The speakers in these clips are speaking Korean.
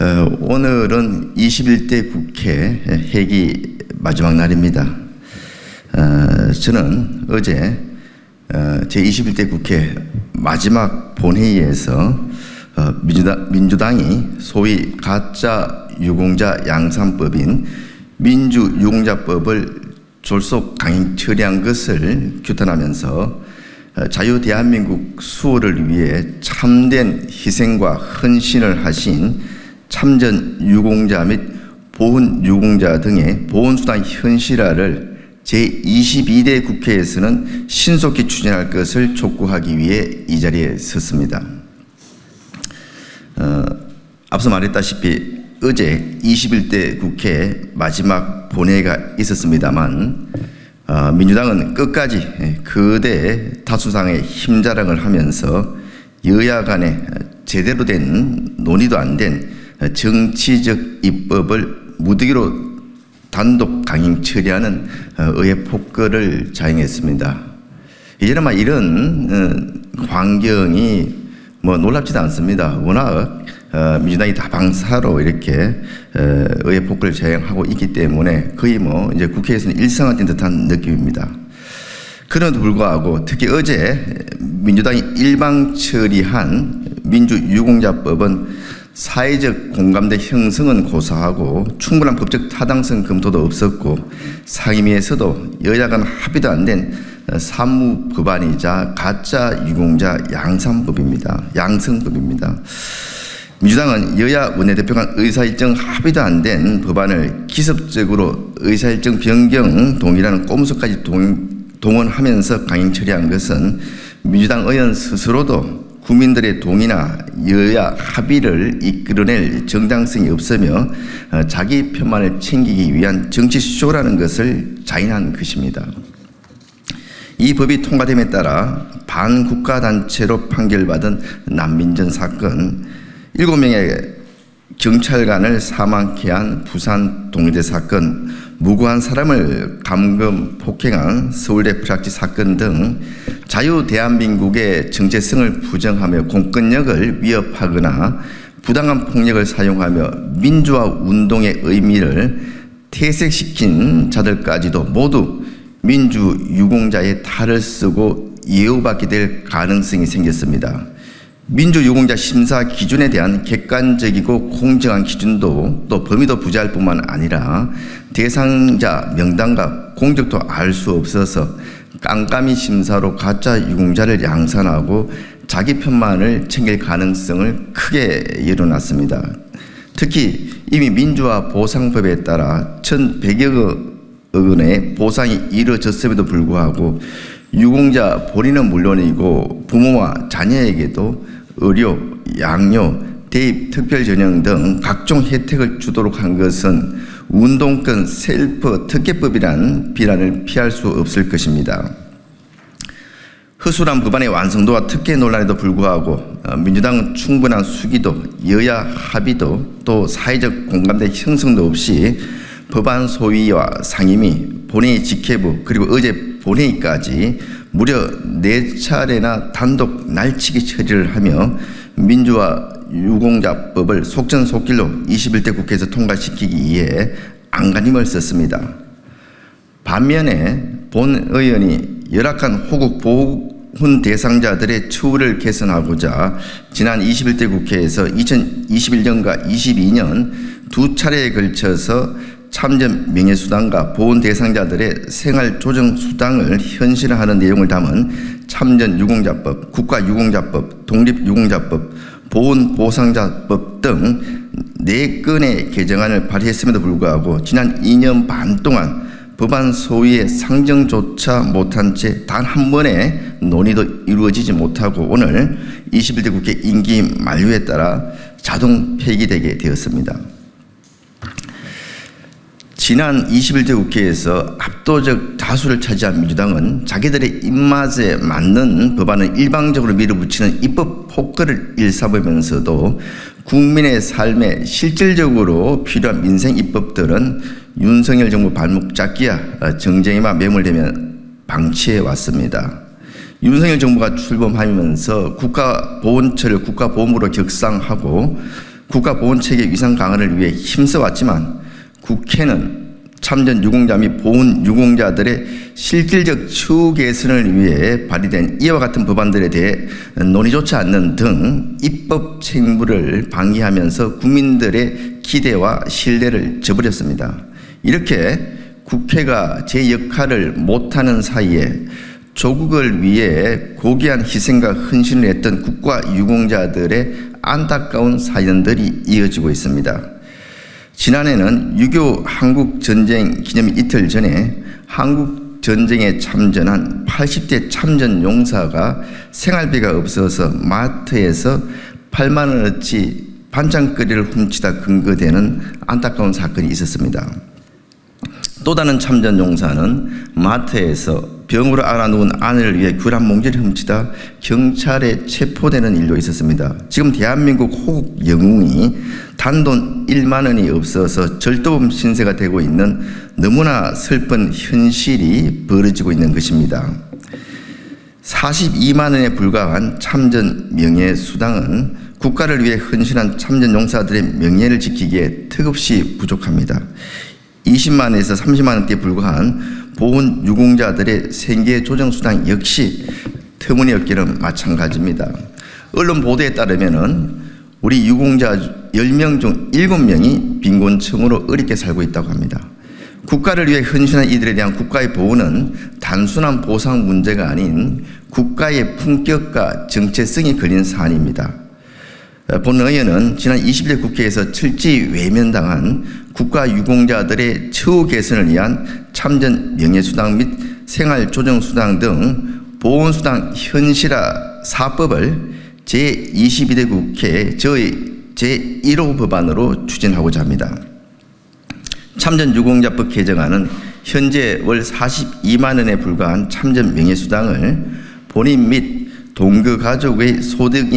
오늘은 21대 국회 회기 마지막 날입니다. 저는 어제 제21대 국회 마지막 본회의에서 민주당이 소위 가짜 유공자 양산법인 민주유공자법을 졸속 강행 처리한 것을 규탄하면서 자유 대한민국 수호를 위해 참된 희생과 헌신을 하신 참전 유공자 및 보훈 유공자 등의 보훈수당 현실화를 제22대 국회에서는 신속히 추진할 것을 촉구하기 위해 이 자리에 섰습니다. 앞서 말했다시피 어제 21대 국회 마지막 본회의가 있었습니다만 민주당은 끝까지 거대 다수당의 힘자랑을 하면서 여야 간에 제대로 된 논의도 안 된 정치적 입법을 무더기로 단독 강행 처리하는 의회 폭거를 자행했습니다. 이제는 이런 광경이 놀랍지도 않습니다. 워낙 민주당이 다방사로 이렇게 의회 폭거를 자행하고 있기 때문에 거의 이제 국회에서는 일상화된 듯한 느낌입니다. 그럼에도 불구하고 특히 어제 민주당이 일방 처리한 민주유공자법은 사회적 공감대 형성은 고사하고 충분한 법적 타당성 검토도 없었고 상임위에서도 여야 간 합의도 안 된 사무법안이자 가짜 유공자 양성법입니다. 민주당은 여야 원내대표 간 의사일정 합의도 안 된 법안을 기습적으로 의사일정 변경 동의라는 꼼수까지 동원하면서 강행 처리한 것은 민주당 의원 스스로도 국민들의 동의나 여야 합의를 이끌어낼 정당성이 없으며 자기 편만을 챙기기 위한 정치쇼라는 것을 자인한 것입니다. 이 법이 통과됨에 따라 반국가단체로 판결받은 난민전 사건, 7명의 경찰관을 사망케 한 부산 동일대 사건, 무고한 사람을 감금 폭행한 서울대 프락지 사건 등 자유 대한민국의 정체성을 부정하며 공권력을 위협하거나 부당한 폭력을 사용하며 민주화 운동의 의미를 퇴색시킨 자들까지도 모두 민주유공자의 탈을 쓰고 예우받게 될 가능성이 생겼습니다. 민주유공자 심사 기준에 대한 객관적이고 공정한 기준도 또 범위도 부재할 뿐만 아니라 대상자 명단과 공적도 알 수 없어서 깜깜이 심사로 가짜 유공자를 양산하고 자기 편만을 챙길 가능성을 크게 열어놨습니다. 특히 이미 민주화 보상법에 따라 1,100여 원의 보상이 이루어졌음에도 불구하고 유공자 본인은 물론이고 부모와 자녀에게도 의료, 양료, 대입, 특별전형 등 각종 혜택을 주도록 한 것은 운동권 셀프 특혜법이란 비난을 피할 수 없을 것입니다. 허술한 법안의 완성도와 특혜 논란에도 불구하고 민주당은 충분한 수기도, 여야 합의도 또 사회적 공감대 형성도 없이 법안 소위와 상임위, 본회의 직회부 그리고 어제 본회의까지 무려 4차례나 단독 날치기 처리를 하며 민주화 유공자법을 속전속길로 21대 국회에서 통과시키기 위해 안간힘을 썼습니다. 반면에 본 의원이 열악한 호국 보훈 대상자들의 처우를 개선하고자 지난 21대 국회에서 2021년과 22년 두 차례에 걸쳐서 참전 명예수당과 보훈 대상자들의 생활조정수당을 현실화하는 내용을 담은 참전유공자법, 국가유공자법, 독립유공자법, 보훈보상자법 등 4건의 개정안을 발의했음에도 불구하고 지난 2년 반 동안 법안 소위의 상정조차 못한 채 단 한 번의 논의도 이루어지지 못하고 오늘 21대 국회 임기 만료에 따라 자동 폐기되게 되었습니다. 지난 21대 국회에서 압도적 다수를 차지한 민주당은 자기들의 입맛에 맞는 법안을 일방적으로 밀어붙이는 입법 폭거를 일삼으면서도 국민의 삶에 실질적으로 필요한 민생 입법들은 윤석열 정부 발목 잡기야 정쟁에만 매몰되면 방치해 왔습니다. 윤석열 정부가 출범하면서 국가보훈처를 국가보험으로 격상하고 국가보훈체계 위상 강화를 위해 힘써왔지만 국회는 참전 유공자 및 보훈 유공자들의 실질적 처우 개선을 위해 발의된 이와 같은 법안들에 대해 논의조차 않는 등 입법 책무를 방기하면서 국민들의 기대와 신뢰를 저버렸습니다. 이렇게 국회가 제 역할을 못하는 사이에 조국을 위해 고귀한 희생과 헌신을 했던 국가 유공자들의 안타까운 사연들이 이어지고 있습니다. 지난해는 6.25 한국전쟁 기념 이틀 전에 한국전쟁에 참전한 80대 참전용사가 생활비가 없어서 마트에서 8만 원어치 반찬거리를 훔치다 근거되는 안타까운 사건이 있었습니다. 또 다른 참전용사는 마트에서 병으로 앓아누운 아내를 위해 귤 한 몽지를 훔치다 경찰에 체포되는 일도 있었습니다. 지금 대한민국 호국 영웅이 단돈 1만 원이 없어서 절도범 신세가 되고 있는 너무나 슬픈 현실이 벌어지고 있는 것입니다. 42만 원에 불과한 참전 명예수당은 국가를 위해 헌신한 참전용사들의 명예를 지키기에 턱없이 부족합니다. 20만 원에서 30만 원대에 불과한 보훈 유공자들의 생계 조정 수당 역시 터무니없기는 마찬가지입니다. 언론 보도에 따르면은 우리 유공자 10명 중 7명이 빈곤층으로 어렵게 살고 있다고 합니다. 국가를 위해 헌신한 이들에 대한 국가의 보호는 단순한 보상 문제가 아닌 국가의 품격과 정체성이 걸린 사안입니다. 본 의원은 지난 20대 국회에서 철저히 외면당한 국가 유공자들의 처우 개선을 위한 참전 명예수당 및 생활조정수당 등 보훈수당 현실화 4법을 제22대 국회 제1호 법안으로 추진하고자 합니다. 참전 유공자법 개정안은 현재 월 42만 원에 불과한 참전 명예수당을 본인 및 동거 가족의 소득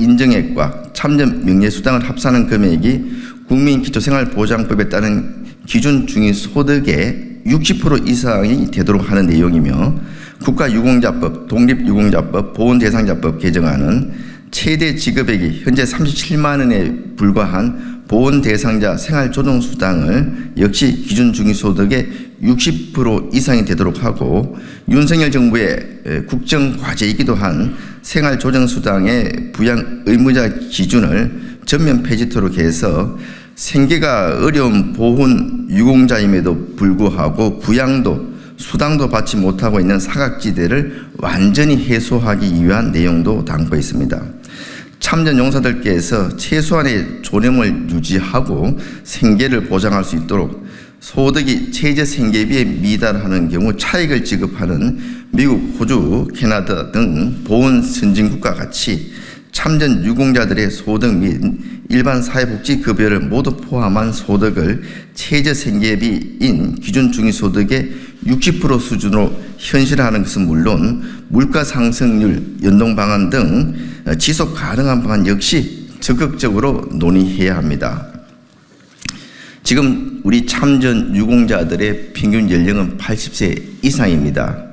인정액과 참전 명예수당을 합산한 금액이 국민기초생활보장법에 따른 기준 중위소득의 60% 이상이 되도록 하는 내용이며 국가유공자법, 독립유공자법, 보훈대상자법 개정안은 최대 지급액이 현재 37만 원에 불과한 보훈대상자 생활조정수당을 역시 기준 중위소득의 60% 이상이 되도록 하고 윤석열 정부의 국정과제이기도 한 생활조정수당의 부양 의무자 기준을 전면 폐지토록 해서 생계가 어려운 보훈 유공자임에도 불구하고 부양도 수당도 받지 못하고 있는 사각지대를 완전히 해소하기 위한 내용도 담고 있습니다. 참전 용사들께서 최소한의 존엄을 유지하고 생계를 보장할 수 있도록 소득이 최저 생계비에 미달하는 경우 차익을 지급하는 미국, 호주, 캐나다 등 보훈 선진국과 같이 참전 유공자들의 소득 및 일반 사회복지급여를 모두 포함한 소득을 최저 생계비인 기준 중위소득의 60% 수준으로 현실화하는 것은 물론 물가 상승률 연동 방안 등 지속 가능한 방안 역시 적극적으로 논의해야 합니다. 지금 우리 참전 유공자들의 평균 연령은 80세 이상입니다.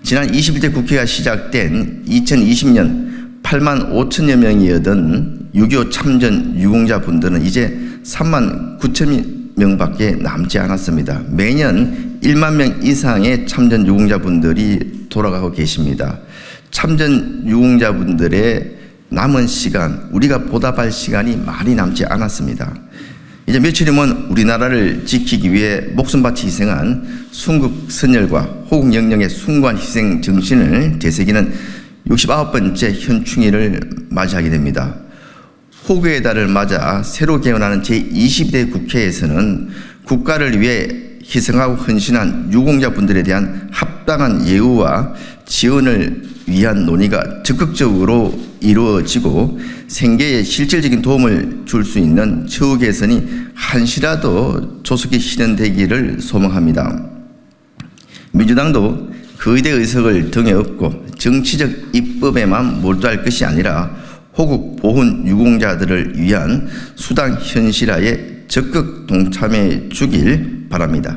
지난 21대 국회가 시작된 2020년 8만 5천여 명이었던 6.25 참전 유공자분들은 이제 3만 9천 명밖에 남지 않았습니다. 매년 1만 명 이상의 참전 유공자분들이 돌아가고 계십니다. 참전 유공자분들의 남은 시간, 우리가 보답할 시간이 많이 남지 않았습니다. 이제 며칠이면 우리나라를 지키기 위해 목숨 바치 희생한 순국 선열과 호국 영령의 숭고한 희생 정신을 되새기는 69번째 현충일을 맞이하게 됩니다. 호국의 달을 맞아 새로 개원하는 제20대 국회에서는 국가를 위해 희생하고 헌신한 유공자분들에 대한 합당한 예우와 지원을 위한 논의가 적극적으로 이루어지고 생계에 실질적인 도움을 줄 수 있는 처우 개선이 한시라도 조속히 실현되기를 소망합니다. 민주당도 거대 의석을 등에 업고 정치적 입법에만 몰두할 것이 아니라 호국 보훈 유공자들을 위한 수당 현실화에 적극 동참해 주길 바랍니다.